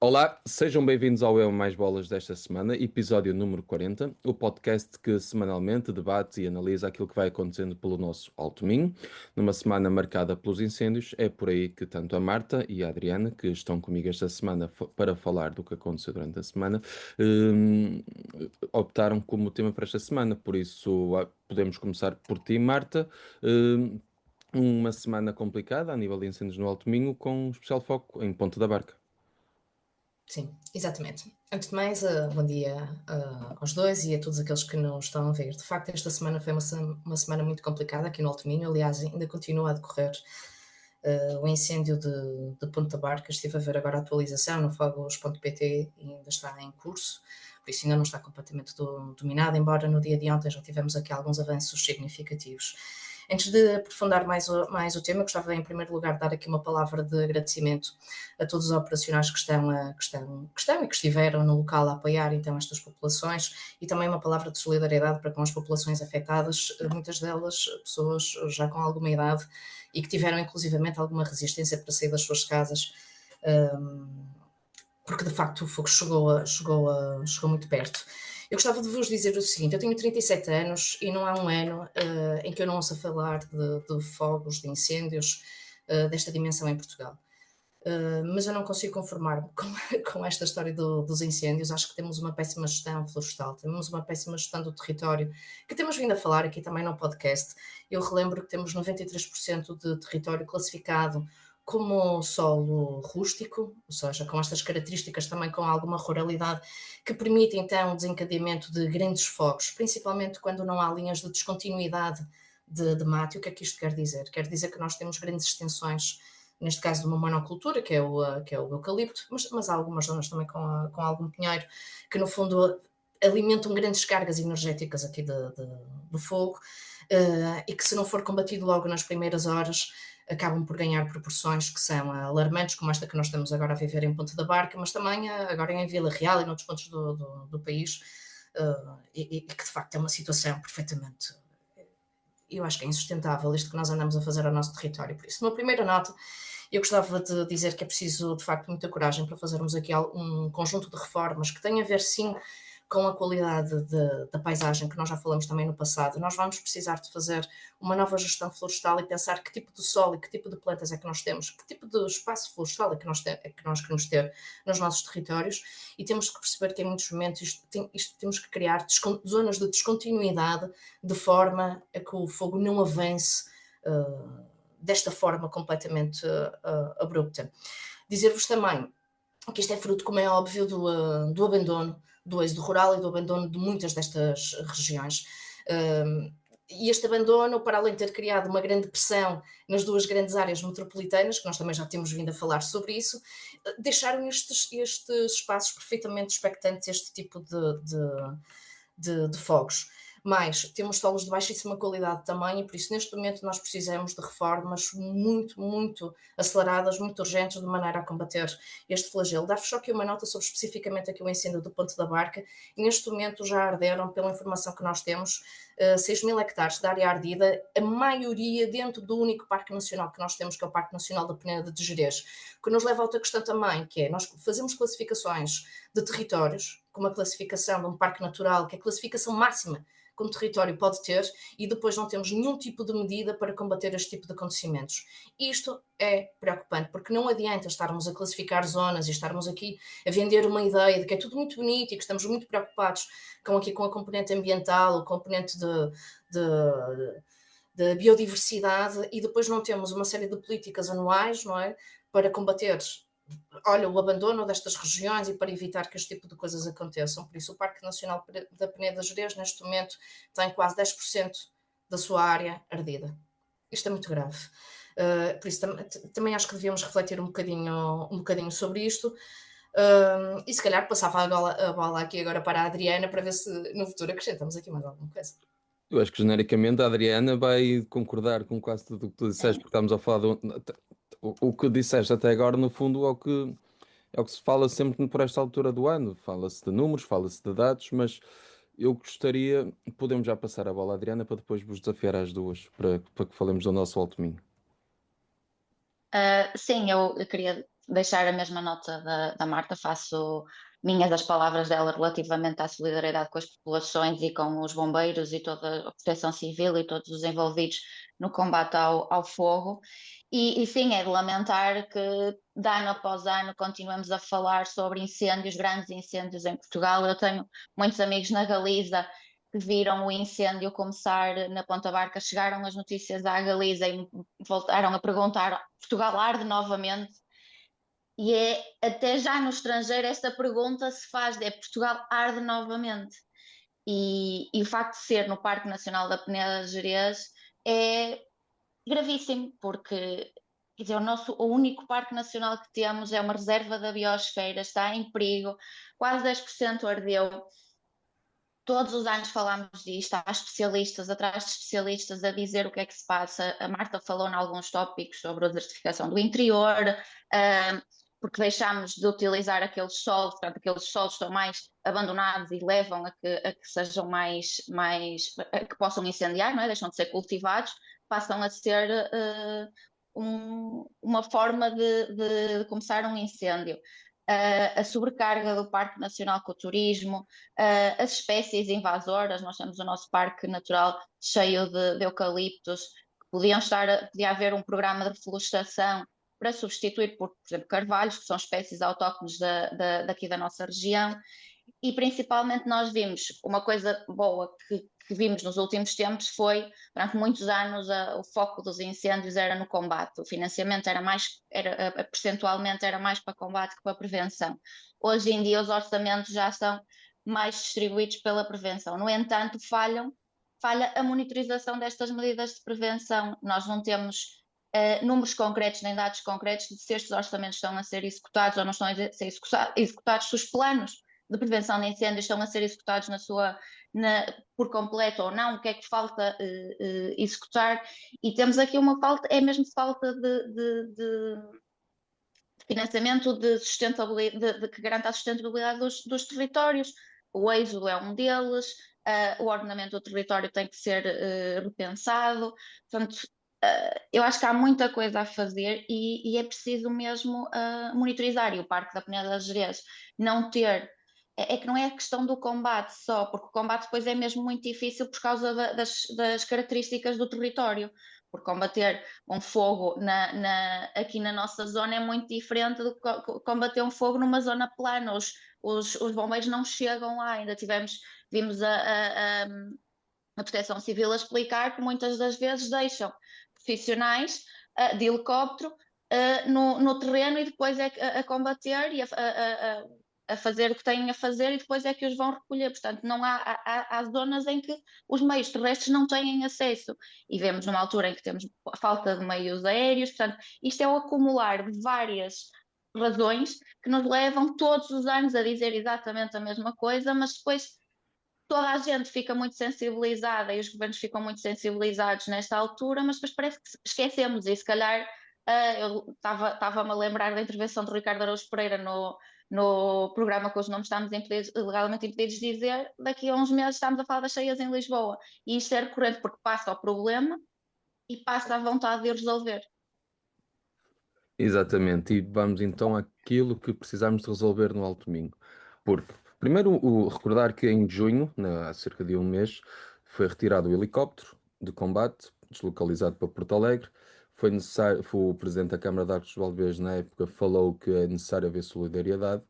Olá, sejam bem-vindos ao Eu Mais Bolas desta semana, episódio número 40, o podcast que semanalmente debate e analisa aquilo que vai acontecendo pelo nosso Alto Minho. Numa semana marcada pelos incêndios, é por aí que tanto a Marta e a Adriana, que estão comigo esta semana para falar do que aconteceu durante a semana, hum, optaram como tema para esta semana. Por isso, podemos começar por ti, Marta. Uma semana complicada a nível de incêndios no Alto Minho, com um especial foco em Ponte da Barca. Sim, exatamente. Antes de mais, bom dia aos dois e a todos aqueles que nos estão a ver. De facto, esta semana foi uma semana muito complicada aqui no Alto Minho. Aliás, ainda continua a decorrer o incêndio de Ponte da Barca. Estive a ver agora a atualização no fogos.pt e ainda está em curso. Por isso ainda não está completamente dominado, embora no dia de ontem já tivemos aqui alguns avanços significativos. Antes de aprofundar mais o tema, gostava em primeiro lugar de dar aqui uma palavra de agradecimento a todos os operacionais que estão e que estiveram no local a apoiar então estas populações e também uma palavra de solidariedade para com as populações afetadas, muitas delas pessoas já com alguma idade e que tiveram inclusivamente alguma resistência para sair das suas casas, porque de facto o fogo chegou muito perto. Eu gostava de vos dizer o seguinte: eu tenho 37 anos e não há um ano em que eu não ouça falar de fogos, de incêndios desta dimensão em Portugal. Mas eu não consigo conformar-me com esta história dos incêndios. Acho que temos uma péssima gestão florestal, temos uma péssima gestão do território, que temos vindo a falar aqui também no podcast. Eu relembro que temos 93% de território classificado como solo rústico, ou seja, com estas características também com alguma ruralidade, que permite então o desencadeamento de grandes fogos, principalmente quando não há linhas de descontinuidade de mato. E o que é que isto quer dizer? Quer dizer que nós temos grandes extensões, neste caso de uma monocultura, que é o eucalipto, mas há algumas zonas também com algum pinheiro, que no fundo alimentam grandes cargas energéticas aqui do fogo, e que se não for combatido logo nas primeiras horas, acabam por ganhar proporções que são alarmantes, como esta que nós estamos agora a viver em Ponte da Barca, mas também agora em Vila Real e noutros pontos do país, e que de facto é uma situação perfeitamente, eu acho que é insustentável isto que nós andamos a fazer ao nosso território. Por isso, numa primeira nota, eu gostava de dizer que é preciso, de facto, muita coragem para fazermos aqui um conjunto de reformas que tem a ver, sim, com a qualidade da paisagem, que nós já falamos também no passado. Nós vamos precisar de fazer uma nova gestão florestal e pensar que tipo de solo e que tipo de plantas é que nós temos, que tipo de espaço florestal é que nós queremos ter nos nossos territórios, e temos que perceber que em muitos momentos temos que criar zonas de descontinuidade, de forma a que o fogo não avance desta forma completamente abrupta. Dizer-vos também que isto é fruto, como é óbvio, do abandono do êxodo rural e do abandono de muitas destas regiões. E este abandono, para além de ter criado uma grande pressão nas duas grandes áreas metropolitanas, que nós também já temos vindo a falar sobre isso, deixaram estes espaços perfeitamente expectantes a este tipo de fogos. Mas temos solos de baixíssima qualidade também, e por isso neste momento nós precisamos de reformas muito, muito aceleradas, muito urgentes, de maneira a combater este flagelo. Dar-vos só aqui uma nota sobre especificamente aqui o incêndio do Ponte da Barca. E neste momento já arderam, pela informação que nós temos, 6.000 hectares de área ardida, a maioria dentro do único parque nacional que nós temos, que é o Parque Nacional da Peneda de Gerês, que nos leva a outra questão também, que é: nós fazemos classificações de territórios, com uma classificação de um parque natural, que é a classificação máxima que um território pode ter, e depois não temos nenhum tipo de medida para combater este tipo de acontecimentos. Isto é preocupante, porque não adianta estarmos a classificar zonas e estarmos aqui a vender uma ideia de que é tudo muito bonito e que estamos muito preocupados com a componente ambiental, a componente de biodiversidade, e depois não temos uma série de políticas anuais, não é, para combater, olha, o abandono destas regiões e para evitar que este tipo de coisas aconteçam. Por isso, o Parque Nacional da Peneda de Gerês, neste momento, tem quase 10% da sua área ardida. Isto é muito grave. Por isso, também acho que devíamos refletir um bocadinho sobre isto. E se calhar passava a bola aqui agora para a Adriana, para ver se no futuro acrescentamos aqui mais alguma coisa. Eu acho que genericamente a Adriana vai concordar com quase tudo o que tu disseste, porque estamos a falar o que disseste até agora, no fundo, é o que se fala sempre por esta altura do ano. Fala-se de números, fala-se de dados, mas eu gostaria, podemos já passar a bola à Adriana para depois vos desafiar às duas, para que falemos do nosso Alto Minho. Sim, eu queria deixar a mesma nota da Marta, faço minhas as palavras dela relativamente à solidariedade com as populações e com os bombeiros e toda a proteção civil e todos os envolvidos no combate ao fogo. E sim, é de lamentar que de ano após ano continuamos a falar sobre incêndios, grandes incêndios em Portugal. Eu tenho muitos amigos na Galiza que viram o incêndio começar na Ponta Barca, chegaram as notícias à Galiza e voltaram a perguntar: Portugal arde novamente? E é até já no estrangeiro esta pergunta se faz, é Portugal arde novamente? E o facto de ser no Parque Nacional da Peneda de Gerês é gravíssimo, porque quer dizer, o único parque nacional que temos é uma reserva da biosfera, está em perigo, quase 10% ardeu. Todos os anos falamos disto, há especialistas atrás de especialistas a dizer o que é que se passa. A Marta falou em alguns tópicos sobre a desertificação do interior, porque deixámos de utilizar aqueles solos, portanto, aqueles solos estão mais abandonados e levam a que sejam a que possam incendiar, não é? Deixam de ser cultivados, passam a ser uma forma de começar um incêndio. A sobrecarga do Parque Nacional com o turismo, as espécies invasoras. Nós temos o nosso parque natural cheio de eucaliptos, que podia haver um programa de reflorestação para substituir por exemplo, carvalhos, que são espécies autóctones daqui da nossa região. E principalmente nós vimos uma coisa boa que vimos nos últimos tempos foi, durante muitos anos, o foco dos incêndios era no combate, o financiamento percentualmente era mais para combate que para prevenção. Hoje em dia os orçamentos já estão mais distribuídos pela prevenção. No entanto, falha a monitorização destas medidas de prevenção. Nós não temos números concretos nem dados concretos de se estes orçamentos estão a ser executados ou não estão a ser executados, se os planos de prevenção de incêndios estão a ser executados por completo ou não, o que é que falta executar. E temos aqui uma falta, é mesmo falta de financiamento de sustentabilidade, que garanta a sustentabilidade dos territórios. O êxodo é um deles, o ordenamento do território tem que ser repensado. Portanto, eu acho que há muita coisa a fazer e é preciso mesmo monitorizar. E o Parque da Peneda das Gerês não ter. É que não é a questão do combate só, porque o combate depois é mesmo muito difícil por causa das características do território. Por combater um fogo aqui na nossa zona é muito diferente do que combater um fogo numa zona plana. Os bombeiros não chegam lá, vimos a Proteção Civil a explicar que muitas das vezes deixam profissionais de helicóptero no terreno e depois a combater e a fazer o que têm a fazer e depois é que os vão recolher. Portanto, não há zonas em que os meios terrestres não têm acesso. E vemos numa altura em que temos falta de meios aéreos. Portanto, isto é o acumular de várias razões que nos levam todos os anos a dizer exatamente a mesma coisa, mas depois toda a gente fica muito sensibilizada e os governos ficam muito sensibilizados nesta altura, mas depois parece que esquecemos e se calhar eu estava-me a lembrar da intervenção de Ricardo Araújo Pereira no programa que hoje não estamos legalmente impedidos de dizer, daqui a uns meses estamos a falar das cheias em Lisboa. E isto é recorrente porque passa o problema e passa a vontade de o resolver. Exatamente, e vamos então àquilo que precisamos de resolver no Alto Minho. Porque, primeiro, recordar que em junho, há cerca de um mês, foi retirado o helicóptero de combate, deslocalizado para Porto Alegre. Foi necessário, foi o Presidente da Câmara de Arcos de Valdevez, na época, falou que é necessário haver solidariedade,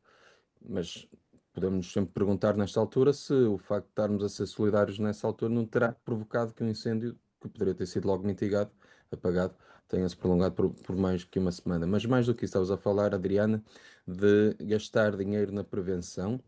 mas podemos sempre perguntar nesta altura se o facto de estarmos a ser solidários nessa altura não terá provocado que um incêndio, que poderia ter sido logo mitigado, apagado, tenha-se prolongado por mais que uma semana. Mas mais do que isso, estavas a falar, Adriana, de gastar dinheiro na prevenção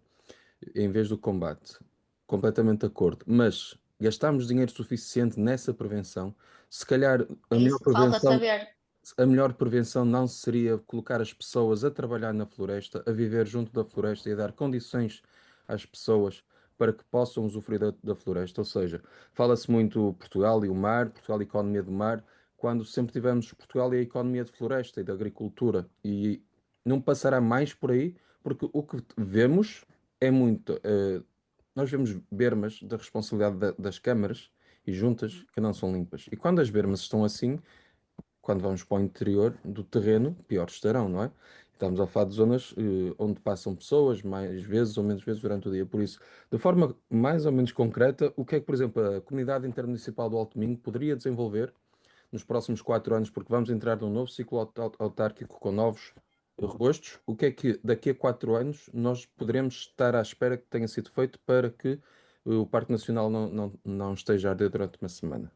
em vez do combate. Completamente de acordo. Mas gastarmos dinheiro suficiente nessa prevenção, se calhar a É melhor isso que falta prevenção saber. a melhor prevenção não seria colocar as pessoas a trabalhar na floresta, a viver junto da floresta e a dar condições às pessoas para que possam usufruir da floresta. Ou seja, fala-se muito Portugal e o mar, Portugal e a economia do mar, quando sempre tivemos Portugal e a economia de floresta e da agricultura. E não passará mais por aí, porque o que vemos é muito. Nós vemos bermas da responsabilidade das câmaras e juntas que não são limpas. E quando as bermas estão assim, quando vamos para o interior do terreno, pior estarão, não é? estamos a falar de zonas onde passam pessoas mais vezes ou menos vezes durante o dia. Por isso, de forma mais ou menos concreta, o que é que, por exemplo, a Comunidade Intermunicipal do Alto Minho poderia desenvolver nos próximos 4 anos, porque vamos entrar num novo ciclo autárquico com novos rostos. O que é que daqui a 4 anos nós poderemos estar à espera que tenha sido feito para que o Parque Nacional não esteja a arder durante uma semana?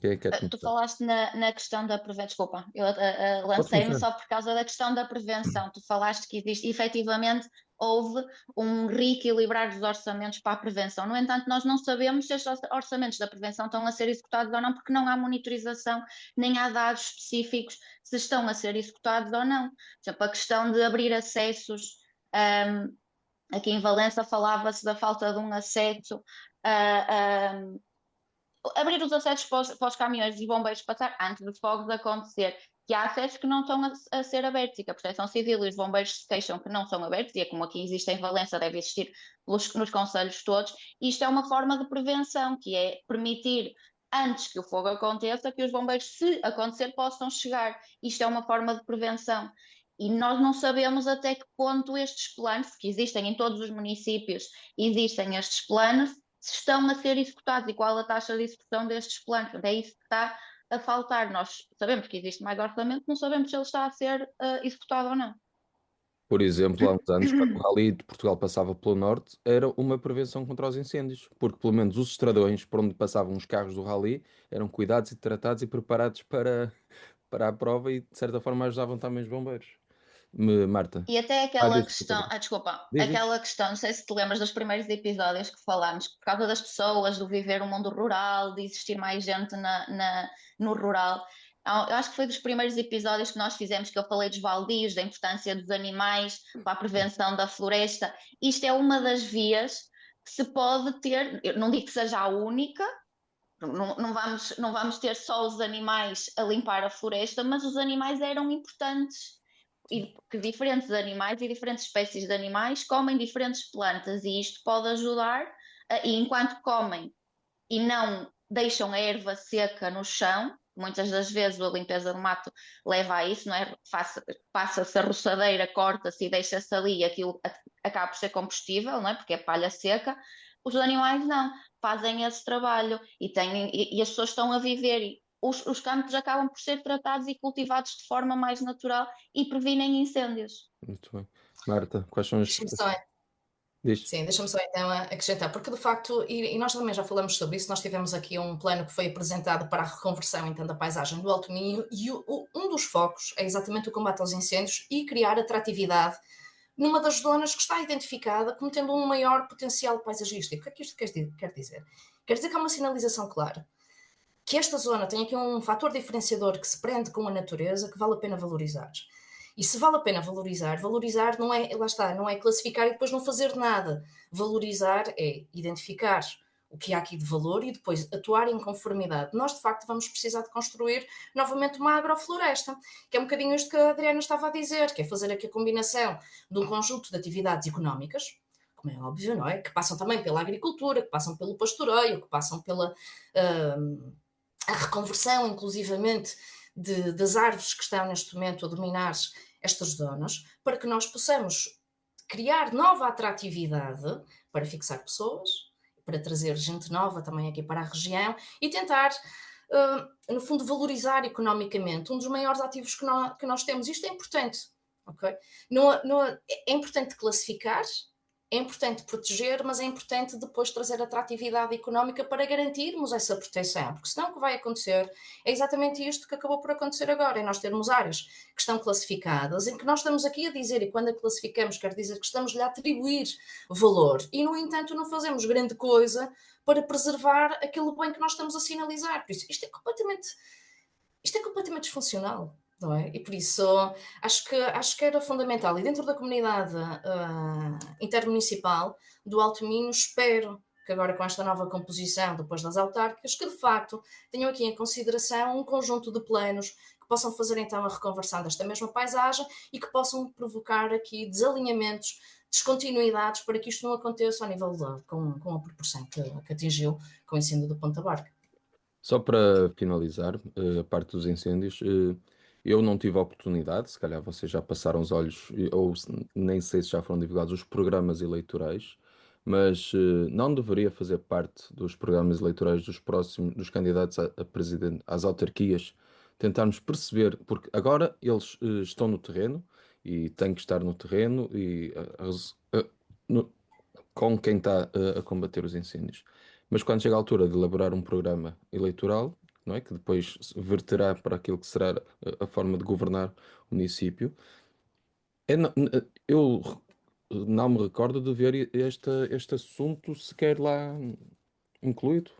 Quem é que quer Tu começar? falaste na questão da prevenção, desculpa, eu Pode lancei-me começar. só por causa da questão da prevenção. Tu falaste que existe, efetivamente, houve um reequilibrar dos orçamentos para a prevenção. No entanto, nós não sabemos se estes orçamentos da prevenção estão a ser executados ou não, porque não há monitorização, nem há dados específicos se estão a ser executados ou não. Por exemplo, a questão de abrir acessos, um, aqui em Valença falava-se da falta de um acesso. Abrir os acessos para os caminhões dos bombeiros passar antes dos fogos acontecer, que há acessos que não estão a ser abertos e que a Proteção Civil e os bombeiros se queixam que não são abertos, e é como aqui existe em Valença, deve existir nos concelhos todos. Isto é uma forma de prevenção, que é permitir, antes que o fogo aconteça, que os bombeiros, se acontecer, possam chegar. Isto é uma forma de prevenção. E nós não sabemos até que ponto estes planos, que existem em todos os municípios, existem estes planos, se estão a ser executados e qual a taxa de execução destes planos. É isso que está a faltar. Nós sabemos que existe mais orçamento, não sabemos se ele está a ser executado ou não. Por exemplo, há uns anos, quando o Rally de Portugal passava pelo norte, era uma prevenção contra os incêndios, porque pelo menos os estradões por onde passavam os carros do Rally eram cuidados e tratados e preparados para a prova e de certa forma ajudavam também os bombeiros. Marta. E até Ah, aquela diz, questão, desculpa. desculpa, Diz. aquela questão, não sei se te lembras dos primeiros episódios que falámos, por causa das pessoas, do viver o mundo rural, de existir mais gente no rural. Eu acho que foi dos primeiros episódios que nós fizemos que eu falei dos baldios, da importância dos animais para a prevenção da floresta. Isto é uma das vias que se pode ter, eu não digo que seja a única, não vamos ter só os animais a limpar a floresta, mas os animais eram importantes. E que diferentes animais e diferentes espécies de animais comem diferentes plantas, e isto pode ajudar, e enquanto comem e não deixam a erva seca no chão, muitas das vezes a limpeza do mato leva a isso, não é? Passa-se a roçadeira, corta-se e deixa-se ali, e aquilo acaba por ser combustível, não é? Porque é palha seca. Os animais não, fazem esse trabalho e as pessoas estão a viver. E os campos acabam por ser tratados e cultivados de forma mais natural e previnem incêndios. Muito bem. Marta, quais são as. Deixa-me só, Diz. sim, deixa-me só então acrescentar, porque de facto, e nós também já falamos sobre isso, nós tivemos aqui um plano que foi apresentado para a reconversão então da paisagem do Alto Minho, e um dos focos é exatamente o combate aos incêndios e criar atratividade numa das zonas que está identificada como tendo um maior potencial paisagístico. O que é que isto quer dizer? Quer dizer que há uma sinalização clara, que esta zona tem aqui um fator diferenciador que se prende com a natureza que vale a pena valorizar. E se vale a pena valorizar, valorizar não é, lá está, não é classificar e depois não fazer nada. Valorizar é identificar o que há aqui de valor e depois atuar em conformidade. Nós, de facto, vamos precisar de construir novamente uma agrofloresta, que é um bocadinho isto que a Adriana estava a dizer, que é fazer aqui a combinação de um conjunto de atividades económicas, como é óbvio, não é? Que passam também pela agricultura, que passam pelo pastoreio, que passam pela a reconversão, inclusivamente, das árvores que estão neste momento a dominar estas zonas, para que nós possamos criar nova atratividade para fixar pessoas, para trazer gente nova também aqui para a região e tentar, no fundo, valorizar economicamente um dos maiores ativos que nós temos. Isto é importante, ok? É importante classificar, é importante proteger, mas é importante depois trazer atratividade económica para garantirmos essa proteção, porque senão o que vai acontecer é exatamente isto que acabou por acontecer agora, é nós termos áreas que estão classificadas, em que nós estamos aqui a dizer, e quando a classificamos quer dizer que estamos-lhe a atribuir valor, e no entanto não fazemos grande coisa para preservar aquele bem que nós estamos a sinalizar. Por isso, isto é completamente disfuncional. Não é? E por isso acho que era fundamental. E dentro da comunidade intermunicipal do Alto Minho, espero que agora com esta nova composição, depois das autárquicas, que de facto tenham aqui em consideração um conjunto de planos que possam fazer então a reconversão desta mesma paisagem e que possam provocar aqui desalinhamentos, descontinuidades, para que isto não aconteça ao nível com a proporção que atingiu com o incêndio do Ponta Barca. Só para finalizar a parte dos incêndios, Eu não tive a oportunidade, se calhar vocês já passaram os olhos, ou nem sei se já foram divulgados os programas eleitorais, mas não deveria fazer parte dos programas eleitorais dos próximos, dos candidatos a presidente, às autarquias, tentarmos perceber, porque agora eles estão no terreno e têm que estar no terreno e no- com quem está a combater os incêndios. Mas quando chega a altura de elaborar um programa eleitoral, não é? Que depois se verterá para aquilo que será a forma de governar o município, eu não me recordo de ver este assunto sequer lá incluído.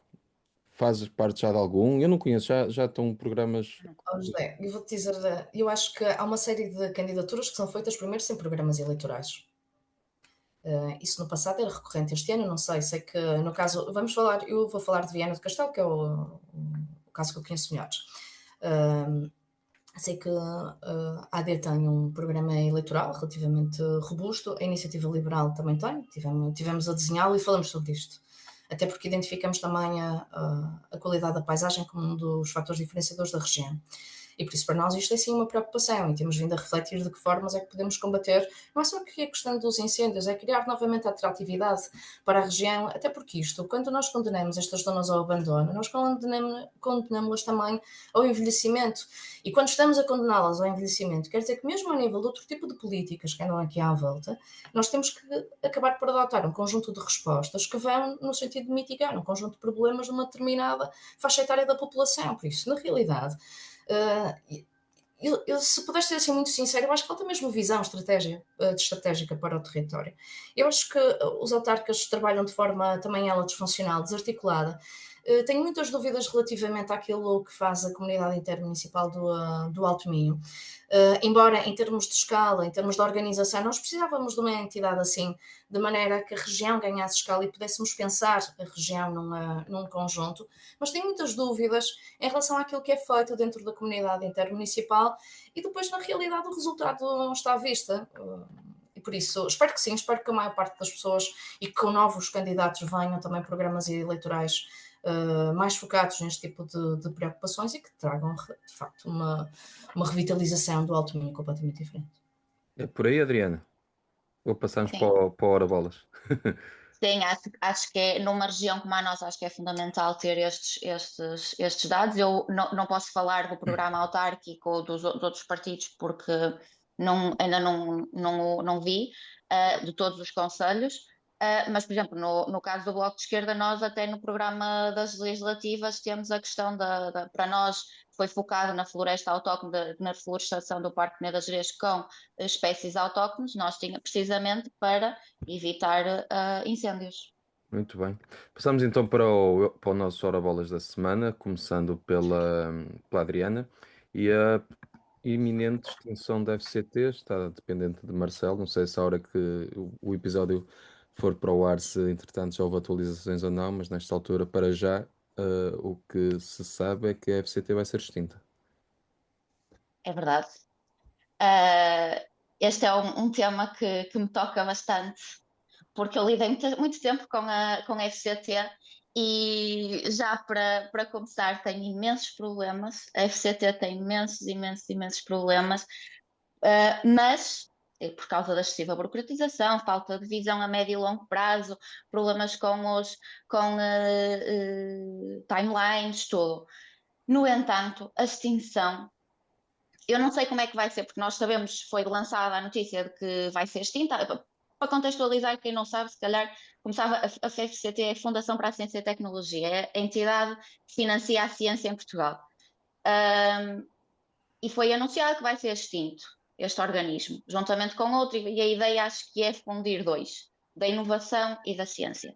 Fazes parte já de algum? Eu não conheço, já estão programas. Ó José, eu vou-te dizer, eu acho que há uma série de candidaturas que são feitas primeiro sem programas eleitorais. Isso no passado era recorrente, este ano não sei, sei que no caso, eu vou falar de Viana do Castelo, que é o caso que eu conheço melhor. Sei que a AD tem um programa eleitoral relativamente robusto, a Iniciativa Liberal também tem, tivemos a desenhá-lo e falamos sobre isto. Até porque identificamos também a qualidade da paisagem como um dos fatores diferenciadores da região. E por isso para nós isto é sim uma preocupação e temos vindo a refletir de que formas é que podemos combater, não é só que a questão dos incêndios, é criar novamente a atratividade para a região, até porque isto, quando nós condenamos estas zonas ao abandono, nós condenamos-las também ao envelhecimento. E quando estamos a condená-las ao envelhecimento, quer dizer que mesmo a nível de outro tipo de políticas que andam aqui à volta, nós temos que acabar por adotar um conjunto de respostas que vão no sentido de mitigar um conjunto de problemas de uma determinada faixa etária da população. Por isso, na realidade, se puder ser assim muito sincero, eu acho que falta mesmo visão estratégica para o território. Eu acho que os autarcas trabalham de forma também ela disfuncional, desarticulada. Tenho muitas dúvidas relativamente àquilo que faz a comunidade intermunicipal do Alto Minho. Embora em termos de escala, em termos de organização, nós precisávamos de uma entidade assim, de maneira que a região ganhasse escala e pudéssemos pensar a região num conjunto, mas tenho muitas dúvidas em relação àquilo que é feito dentro da comunidade intermunicipal e depois, na realidade, o resultado não está à vista. E por isso, espero que sim, espero que a maior parte das pessoas e que com novos candidatos venham também programas eleitorais mais focados neste tipo de preocupações e que tragam, de facto, uma revitalização do Alto Minho completamente diferente. É por aí, Adriana. Ou passamos para Sim. para o Hora Bolas. Sim, acho que é, numa região como a nossa, acho que é fundamental ter estes dados. Eu não posso falar do programa autárquico ou dos outros partidos porque ainda não vi de todos os conselhos. Mas, por exemplo, no caso do Bloco de Esquerda, nós até no programa das legislativas temos a questão para nós foi focado na floresta autóctone, na florestação do Parque Peneda Gerês com espécies autóctones, nós tínhamos precisamente para evitar incêndios. Muito bem. Passamos então para o nosso Hora Bolas da semana, começando pela Adriana. E a iminente extinção da FCT está dependente de Marcelo. Não sei se a hora que o episódio for para o ar, se entretanto já houve atualizações ou não, mas nesta altura, para já, o que se sabe é que a FCT vai ser extinta. É verdade. Uh, Este é um tema que me toca bastante, porque eu lidei muito tempo com a FCT e já para começar tem imensos problemas. A FCT tem imensos problemas, mas por causa da excessiva burocratização, falta de visão a médio e longo prazo, problemas com timelines, tudo. No entanto, a extinção eu não sei como é que vai ser, porque nós sabemos, foi lançada a notícia de que vai ser extinta. Para contextualizar, quem não sabe, se calhar começava a FCT, é a Fundação para a Ciência e Tecnologia, é a entidade que financia a ciência em Portugal. E foi anunciado que vai ser extinto este organismo, juntamente com outro, e a ideia acho que é fundir dois, da inovação e da ciência.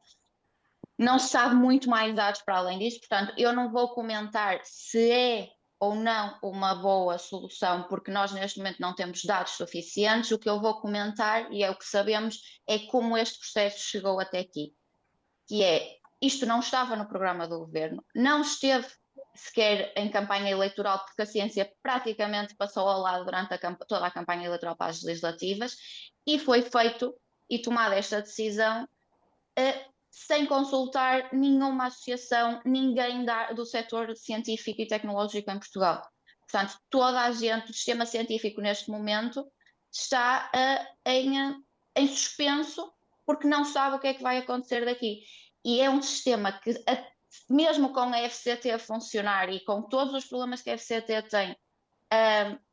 Não se sabe muito mais dados para além disso, portanto, eu não vou comentar se é ou não uma boa solução, porque nós neste momento não temos dados suficientes. O que eu vou comentar, e é o que sabemos, é como este processo chegou até aqui. Que é, isto não estava no programa do governo, não esteve sequer em campanha eleitoral, porque a ciência praticamente passou ao lado durante toda a campanha eleitoral para as legislativas, e foi feito e tomada esta decisão sem consultar nenhuma associação, ninguém do setor científico e tecnológico em Portugal. Portanto, toda a gente do sistema científico neste momento está em suspenso porque não sabe o que é que vai acontecer daqui. E é um sistema que, mesmo com a FCT a funcionar e com todos os problemas que a FCT tem,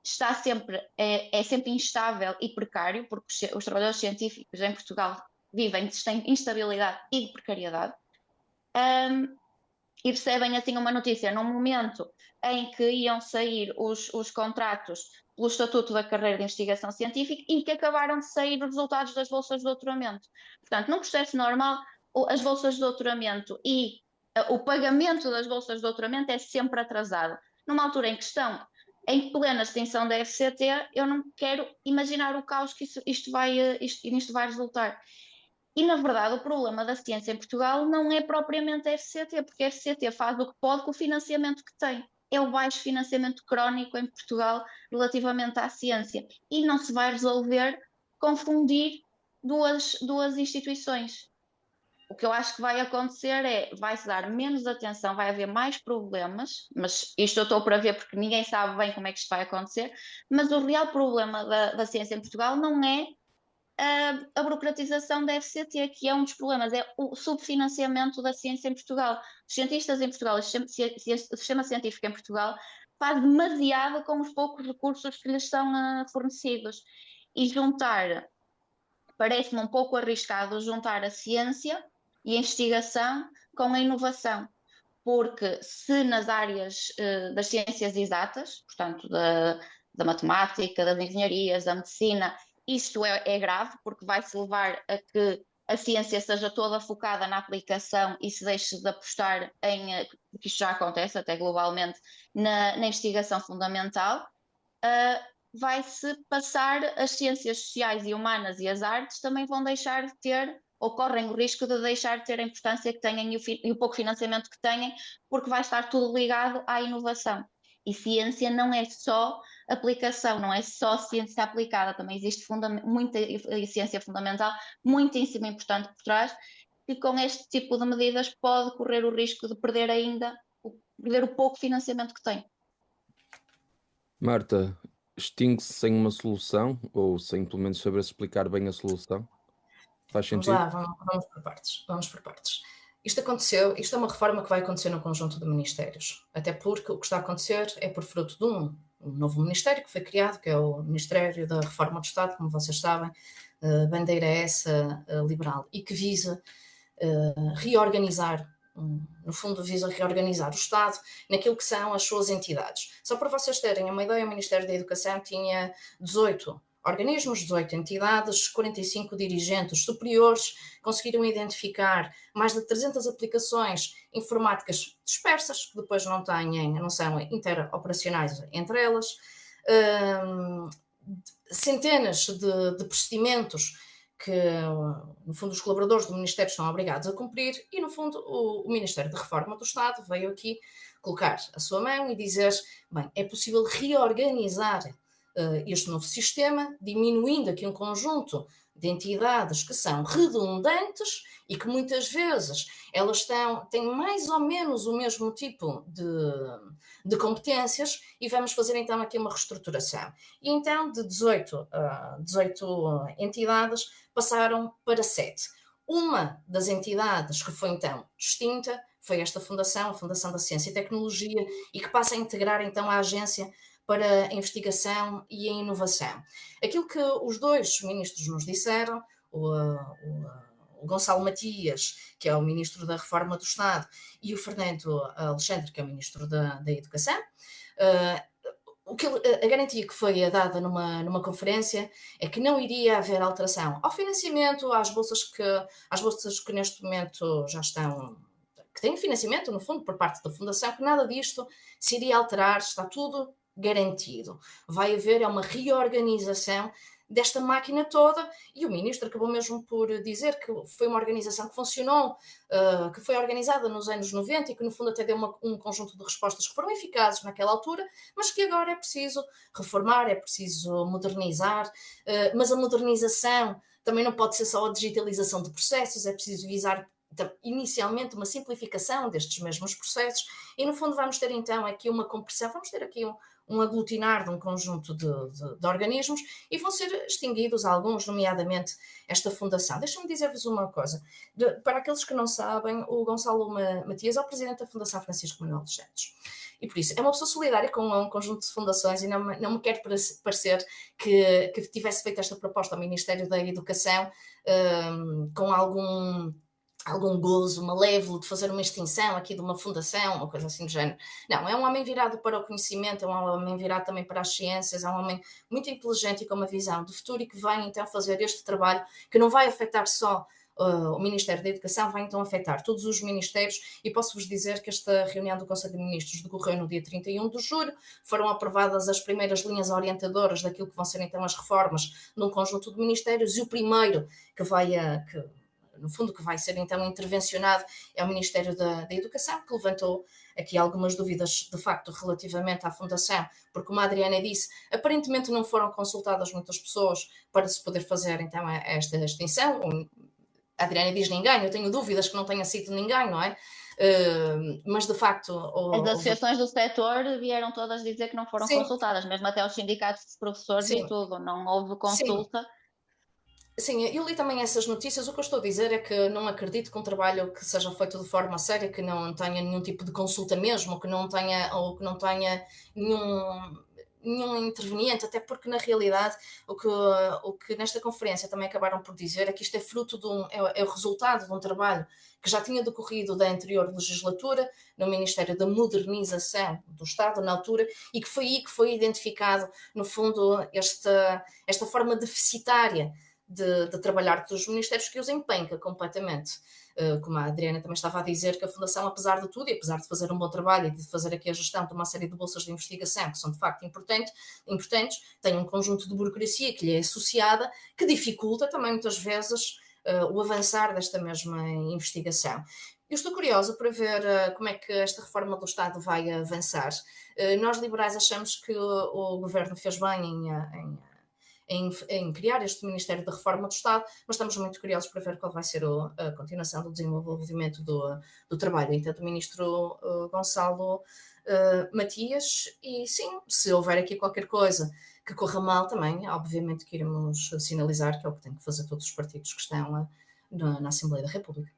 está sempre, é sempre instável e precário, porque os trabalhadores científicos em Portugal vivem de instabilidade e de precariedade. E recebem assim uma notícia num momento em que iam sair os contratos pelo Estatuto da Carreira de Investigação Científica e que acabaram de sair os resultados das bolsas de doutoramento. Portanto, num processo normal, as bolsas de doutoramento e o pagamento das bolsas de doutoramento é sempre atrasado. Numa altura em que estão em plena extinção da FCT, eu não quero imaginar o caos que isto vai resultar. E, na verdade, o problema da ciência em Portugal não é propriamente a FCT, porque a FCT faz o que pode com o financiamento que tem. É o baixo financiamento crónico em Portugal relativamente à ciência. E não se vai resolver confundir duas instituições. O que eu acho que vai acontecer vai-se dar menos atenção, vai haver mais problemas, mas isto eu estou para ver porque ninguém sabe bem como é que isto vai acontecer, mas o real problema da ciência em Portugal não é a burocratização da FCT, que é um dos problemas, é o subfinanciamento da ciência em Portugal. Os cientistas em Portugal, o sistema científico em Portugal faz demasiado com os poucos recursos que lhes são fornecidos. E parece-me um pouco arriscado juntar a ciência e a investigação com a inovação, porque se nas áreas das ciências exatas, portanto da matemática, das engenharias, da medicina, isto é grave, porque vai-se levar a que a ciência seja toda focada na aplicação e se deixe de apostar porque isto já acontece até globalmente, na investigação fundamental, vai-se passar as ciências sociais e humanas e as artes também vão deixar de ter, ou correm o risco de deixar de ter a importância que têm e o pouco financiamento que têm, porque vai estar tudo ligado à inovação. E ciência não é só aplicação, não é só ciência aplicada, também existe muita ciência fundamental, muitíssimo importante por trás, que com este tipo de medidas pode correr o risco de perder perder o pouco financiamento que tem. Marta, extingue-se sem uma solução ou sem pelo menos saber explicar bem a solução? Faz Vamos sentido? lá, vamos por partes. Isto é uma reforma que vai acontecer no conjunto de ministérios, até porque o que está a acontecer é por fruto de um novo ministério que foi criado, que é o Ministério da Reforma do Estado, como vocês sabem, bandeira essa liberal, e que visa reorganizar, no fundo visa reorganizar o Estado naquilo que são as suas entidades. Só para vocês terem uma ideia, o Ministério da Educação tinha 18 organismos, 18 entidades, 45 dirigentes superiores, conseguiram identificar mais de 300 aplicações informáticas dispersas, que depois não são interoperacionais entre elas, centenas de procedimentos que, no fundo, os colaboradores do Ministério estão obrigados a cumprir e, no fundo, o Ministério da Reforma do Estado veio aqui colocar a sua mão e dizer, bem, é possível reorganizar este novo sistema, diminuindo aqui um conjunto de entidades que são redundantes e que muitas vezes elas têm mais ou menos o mesmo tipo de competências e vamos fazer então aqui uma reestruturação. E então de 18 entidades passaram para 7. Uma das entidades que foi então extinta foi esta fundação, a Fundação da Ciência e Tecnologia, e que passa a integrar então a agência para a investigação e a inovação. Aquilo que os dois ministros nos disseram, o Gonçalo Matias, que é o ministro da Reforma do Estado, e o Fernando Alexandre, que é o ministro da Educação, a garantia que foi dada numa conferência é que não iria haver alteração ao financiamento, às bolsas que neste momento já estão, que têm financiamento, no fundo, por parte da Fundação, que nada disto se iria alterar, está tudo garantido. Vai haver uma reorganização desta máquina toda e o ministro acabou mesmo por dizer que foi uma organização que funcionou, que foi organizada nos anos 90 e que no fundo até deu um conjunto de respostas que foram eficazes naquela altura, mas que agora é preciso reformar, é preciso modernizar, mas a modernização também não pode ser só a digitalização de processos, é preciso visar inicialmente uma simplificação destes mesmos processos e no fundo vamos ter então aqui uma compressão, vamos ter aqui um aglutinar de um conjunto de organismos e vão ser extinguidos alguns, nomeadamente esta fundação. Deixa-me dizer-vos uma coisa. Para aqueles que não sabem, o Gonçalo Matias é o presidente da Fundação Francisco Manuel dos Santos. E por isso, é uma pessoa solidária com um conjunto de fundações e não me quer parecer que tivesse feito esta proposta ao Ministério da Educação com algum gozo malévolo de fazer uma extinção aqui de uma fundação, uma coisa assim do género. Não, é um homem virado para o conhecimento, é um homem virado também para as ciências, é um homem muito inteligente e com uma visão de futuro e que vai então fazer este trabalho que não vai afetar só o Ministério da Educação, vai então afetar todos os ministérios e posso-vos dizer que esta reunião do Conselho de Ministros decorreu no dia 31 de julho, foram aprovadas as primeiras linhas orientadoras daquilo que vão ser então as reformas num conjunto de ministérios e o primeiro que no fundo, que vai ser então intervencionado é o Ministério da Educação, que levantou aqui algumas dúvidas, de facto, relativamente à Fundação, porque, como a Adriana disse, aparentemente não foram consultadas muitas pessoas para se poder fazer, então, esta extinção. A Adriana diz ninguém, eu tenho dúvidas que não tenha sido ninguém, não é? Mas, de facto... As associações do setor vieram todas dizer que não foram consultadas, mesmo até os sindicatos de professores e tudo, não houve consulta. Sim, eu li também essas notícias. O que eu estou a dizer é que não acredito que um trabalho que seja feito de forma séria, que não tenha nenhum tipo de consulta mesmo, que não tenha nenhum interveniente, até porque na realidade o que nesta conferência também acabaram por dizer é que isto é fruto é o resultado de um trabalho que já tinha decorrido da anterior legislatura no Ministério da Modernização do Estado na altura e que foi aí que foi identificado no fundo esta forma deficitária de trabalhar dos ministérios que os empenca completamente. Como a Adriana também estava a dizer, que a Fundação, apesar de tudo, e apesar de fazer um bom trabalho e de fazer aqui a gestão de uma série de bolsas de investigação, que são de facto importantes, tem um conjunto de burocracia que lhe é associada, que dificulta também muitas vezes o avançar desta mesma investigação. Eu estou curiosa para ver como é que esta reforma do Estado vai avançar. Nós, liberais, achamos que o Governo fez bem em criar este Ministério da Reforma do Estado, mas estamos muito curiosos para ver qual vai ser a continuação do desenvolvimento do trabalho então do Ministro Gonçalo Matias e sim, se houver aqui qualquer coisa que corra mal também, obviamente que iremos sinalizar que é o que tem que fazer todos os partidos que estão na Assembleia da República.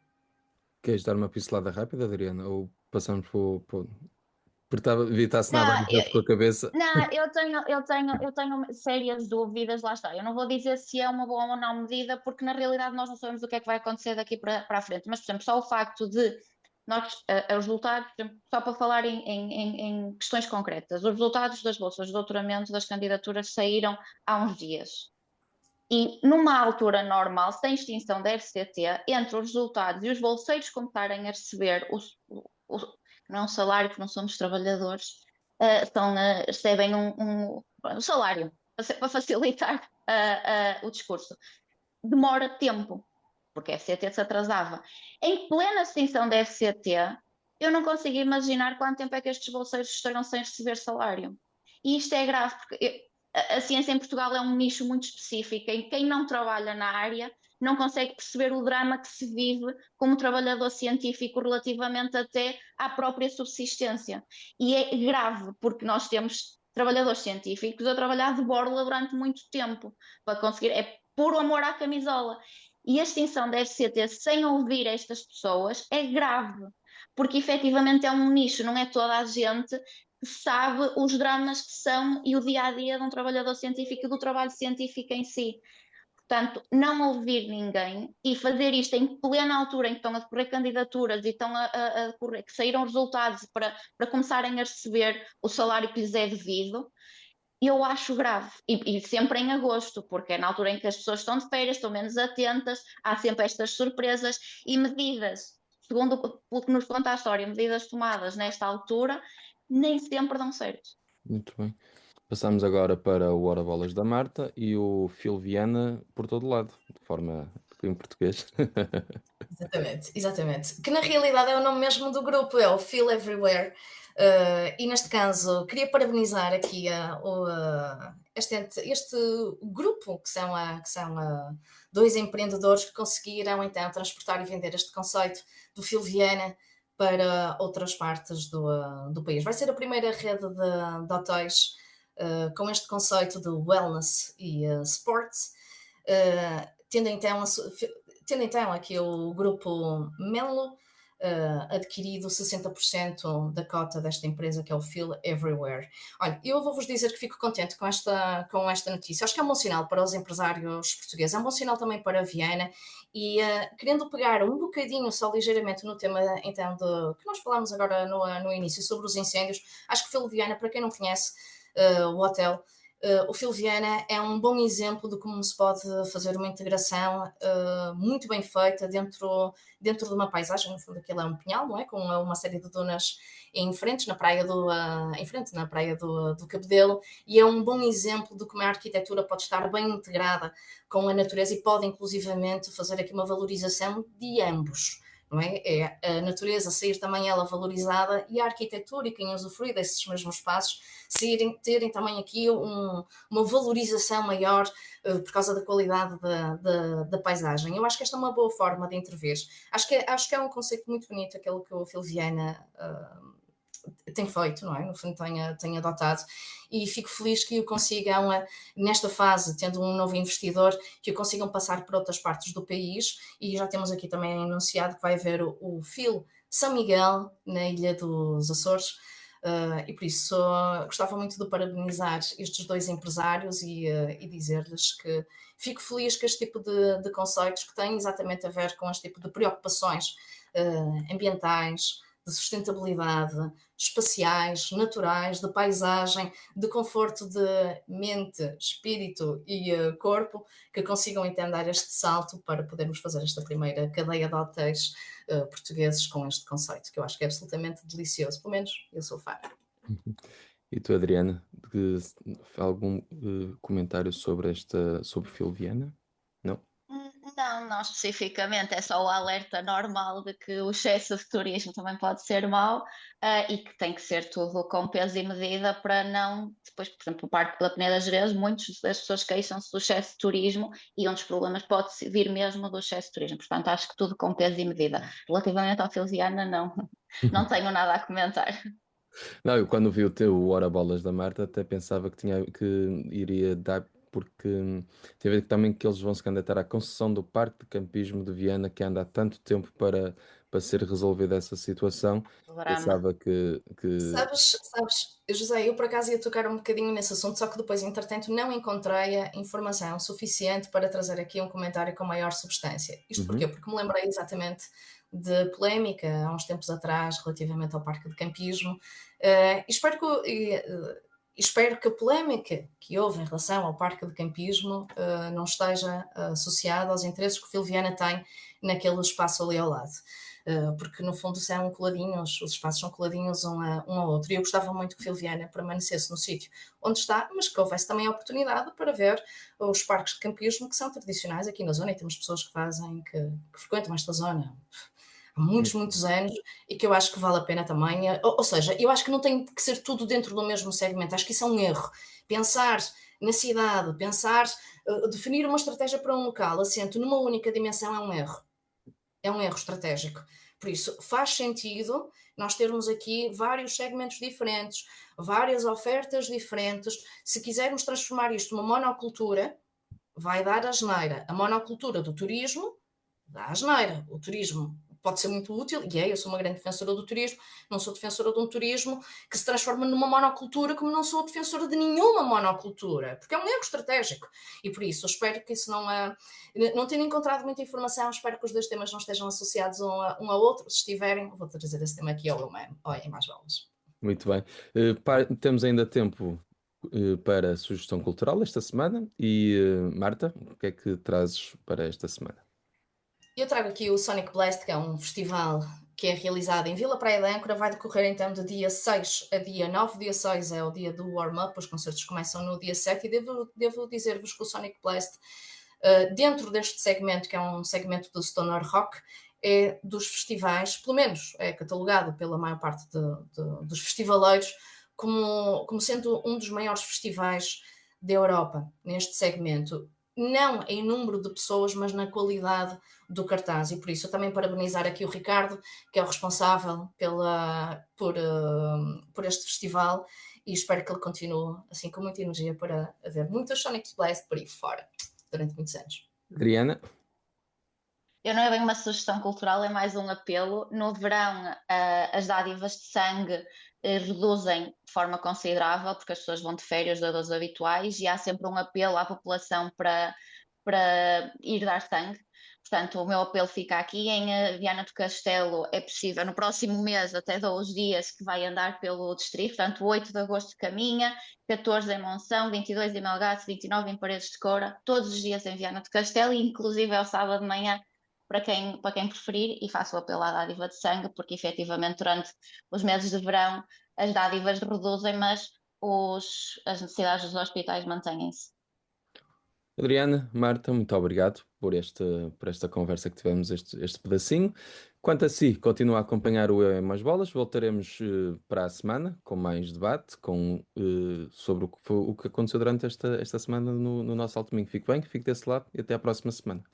Queres dar uma pincelada rápida, Adriana? Ou passamos por... Porque evitasse nada com a cabeça. Não, eu tenho sérias dúvidas, lá está. Eu não vou dizer se é uma boa ou não medida, porque na realidade nós não sabemos o que é que vai acontecer daqui para a frente. Mas, por exemplo, só o facto de nós, os resultados, só para falar em questões concretas, os resultados das bolsas de doutoramento das candidaturas saíram há uns dias. E numa altura normal, sem extinção da FCT, entre os resultados e os bolseiros começarem a receber não é um salário, porque não somos trabalhadores, recebem um salário para facilitar o discurso. Demora tempo, porque a FCT se atrasava. Em plena extinção da FCT, eu não consigo imaginar quanto tempo é que estes bolseiros estarão sem receber salário. E isto é grave, porque a ciência em Portugal é um nicho muito específico, em quem não trabalha na área não consegue perceber o drama que se vive como trabalhador científico relativamente até à própria subsistência. E é grave, porque nós temos trabalhadores científicos a trabalhar de borla durante muito tempo para conseguir, é puro amor à camisola. E a extinção da FCT sem ouvir estas pessoas é grave, porque efetivamente é um nicho, não é toda a gente que sabe os dramas que são e o dia-a-dia de um trabalhador científico e do trabalho científico em si. Portanto, não ouvir ninguém e fazer isto em plena altura em que estão a decorrer candidaturas e estão a decorrer, que saíram resultados para começarem a receber o salário que lhes é devido, eu acho grave. E sempre em agosto, porque é na altura em que as pessoas estão de férias, estão menos atentas, há sempre estas surpresas e medidas, segundo o que nos conta a história, medidas tomadas nesta altura, nem sempre dão certo. Muito bem. Passamos agora para o Hora Bolas da Marta e o Phil Viana por todo lado, de forma em português. Exatamente. Que na realidade é o nome mesmo do grupo, é o Phil Everywhere. E neste caso, queria parabenizar aqui este grupo, que são dois empreendedores que conseguiram então transportar e vender este conceito do Phil Viana para outras partes do país. Vai ser a primeira rede de hotéis com este conceito de wellness e sports, tendo então aqui o grupo Menlo adquirido 60% da cota desta empresa, que é o Feel Everywhere. Olha, eu vou-vos dizer que fico contente com esta notícia. Acho que é um bom sinal para os empresários portugueses, é um bom sinal também para a Viana, e querendo pegar um bocadinho, só ligeiramente, no tema então que nós falámos agora no início, sobre os incêndios, acho que Feel Viana, para quem não conhece o hotel, o Feel Viana é um bom exemplo de como se pode fazer uma integração muito bem feita dentro de uma paisagem. No fundo, aquilo é um pinhal, não é? Com uma série de dunas em frente, na praia do Cabedelo, e é um bom exemplo de como a arquitetura pode estar bem integrada com a natureza e pode, inclusivamente, fazer aqui uma valorização de ambos. Não é? É a natureza sair também ela valorizada e a arquitetura e quem usufrui desses mesmos espaços terem também aqui uma valorização maior por causa da qualidade da paisagem. Eu acho que esta é uma boa forma de intervir. Acho que é um conceito muito bonito aquele que o Feel Viana tem feito, não é? No fundo tem adotado, e fico feliz que o consigam, nesta fase, tendo um novo investidor, que o consigam passar por outras partes do país, e já temos aqui também anunciado que vai haver o Feel São Miguel, na Ilha dos Açores, e por isso gostava muito de parabenizar estes dois empresários e dizer-lhes que fico feliz que este tipo de conceitos que têm exatamente a ver com este tipo de preocupações ambientais, de sustentabilidade, espaciais, naturais, de paisagem, de conforto de mente, espírito e corpo, que consigam então dar este salto para podermos fazer esta primeira cadeia de hotéis portugueses com este conceito, que eu acho que é absolutamente delicioso. Pelo menos eu sou fã. E tu, Adriana, algum comentário sobre Feel Viana? Não? Não especificamente, é só o alerta normal de que o excesso de turismo também pode ser mau, e que tem que ser tudo com peso e medida para não, depois, por exemplo, o Parque da Peneda Gerês, muitas das pessoas queixam-se do excesso de turismo e um dos problemas pode vir mesmo do excesso de turismo, portanto acho que tudo com peso e medida. Relativamente ao Feel Viana, não tenho nada a comentar. Não, eu quando vi o teu Hora Bolas da Marta até pensava que iria dar, porque tem a ver também que eles vão se candidatar à concessão do Parque de Campismo de Viana, que anda há tanto tempo para ser resolvida essa situação. Drama. Pensava que... Sabes, José, eu por acaso ia tocar um bocadinho nesse assunto, só que depois, entretanto, não encontrei a informação suficiente para trazer aqui um comentário com maior substância. Isto porquê? Uhum. Porque me lembrei exatamente de polémica há uns tempos atrás relativamente ao Parque de Campismo, e espero que a polémica que houve em relação ao Parque de Campismo não esteja associada aos interesses que o Feel Viana tem naquele espaço ali ao lado. Porque no fundo são coladinhos, os espaços são coladinhos um ao outro, e eu gostava muito que o Feel Viana permanecesse no sítio onde está, mas que houvesse também a oportunidade para ver os parques de campismo que são tradicionais aqui na zona, e temos pessoas que frequentam esta zona há muitos anos, e que eu acho que vale a pena também, ou seja, eu acho que não tem que ser tudo dentro do mesmo segmento, acho que isso é um erro, pensar na cidade, definir uma estratégia para um local assente numa única dimensão é um erro estratégico. Por isso, faz sentido nós termos aqui vários segmentos diferentes, várias ofertas diferentes. Se quisermos transformar isto numa monocultura, vai dar asneira. A monocultura do turismo dá asneira. O turismo pode ser muito útil, e eu sou uma grande defensora do turismo, não sou defensora de um turismo que se transforma numa monocultura, como não sou defensora de nenhuma monocultura, porque é um erro estratégico. E por isso, eu espero que isso não tendo encontrado muita informação, espero que os dois temas não estejam associados um ao outro. Se estiverem, vou trazer esse tema aqui em mais balas. Muito bem. Temos ainda tempo para a sugestão cultural esta semana. E Marta, o que é que trazes para esta semana? Eu trago aqui o Sonic Blast, que é um festival que é realizado em Vila Praia de Âncora, vai decorrer então de dia 6 a dia 9. Dia 6 é o dia do warm-up, os concertos começam no dia 7, e devo dizer-vos que o Sonic Blast, dentro deste segmento, que é um segmento do stoner rock, é dos festivais, pelo menos é catalogado pela maior parte dos festivaleiros, como sendo um dos maiores festivais da Europa, neste segmento. não em número de pessoas, mas na qualidade do cartaz. E por isso eu também parabenizar aqui o Ricardo, que é o responsável por este festival, e espero que ele continue assim com muita energia para haver muitos Sonic Blast por aí fora durante muitos anos. Adriana? Eu não é bem uma sugestão cultural, é mais um apelo. No verão, as dádivas de sangue reduzem de forma considerável, porque as pessoas vão de férias das habituais, e há sempre um apelo à população para ir dar sangue. Portanto, o meu apelo fica aqui em Viana do Castelo. É possível, no próximo mês, até dou os dias que vai andar pelo distrito. Portanto, 8 de agosto caminha, 14 em Monção, 22 em Melgaço, 29 em Paredes de Coura, todos os dias em Viana do Castelo, e inclusive ao sábado de manhã para quem preferir, e faço o apelo à dádiva de sangue, porque efetivamente durante os meses de verão as dádivas reduzem, mas as necessidades dos hospitais mantêm-se. Adriana, Marta, muito obrigado por esta conversa que tivemos, este pedacinho. Quanto a si, continua a acompanhar o Eu é Mais Bolas. Voltaremos para a semana com mais debate sobre o que aconteceu durante esta semana no nosso Alto Domingo. Fique bem, fique desse lado e até à próxima semana.